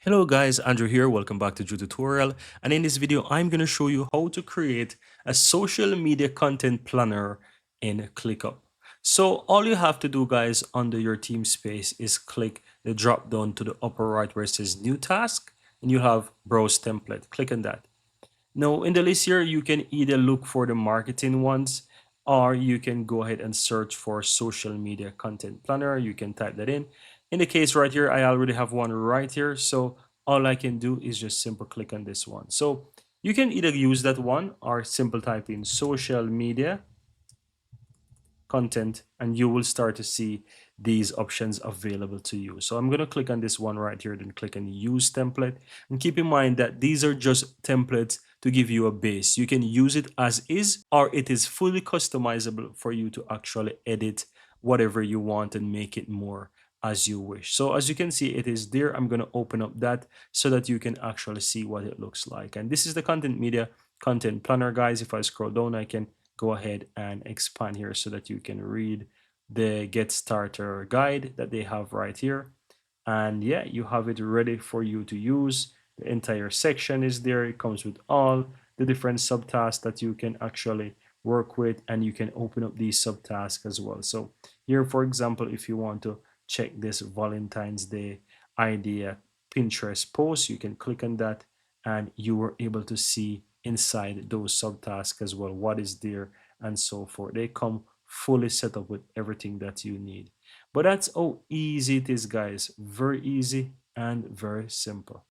Hello guys, Andrew here. Welcome back to Drew Tutorial. And in this video, I'm going to show you how to create a social media content planner in ClickUp. So all you have to do guys under your team space is click the drop down to the upper right where it says new task and you have browse template. Click on that. Now in the list here, you can either look for the marketing ones or you can go ahead and search for social media content planner. You can type that in. In the case right here, I already have one right here. So all I can do is just simple click on this one. So you can either use that one or simple type in social media content and you will start to see these options available to you. So I'm going to click on this one right here, then click on use template, and keep in mind that these are just templates to give you a base. You can use it as is or it is fully customizable for you to actually edit whatever you want and make it more as you wish. So as you can see, it is there. I'm going to open up that so that you can actually see what it looks like. And this is the content media content planner, guys. If I scroll down, I can go ahead and expand here so that you can read the get starter guide that they have right here. And yeah, you have it ready for you to use. The entire section is there. It comes with all the different subtasks that you can actually work with, and you can open up these subtasks as well. So here, for example, if you want to check this Valentine's Day idea Pinterest post, you can click on that and you were able to see inside those subtasks as well what is there and so forth. They come fully set up with everything that you need. But that's how easy it is, guys. Very easy and very simple.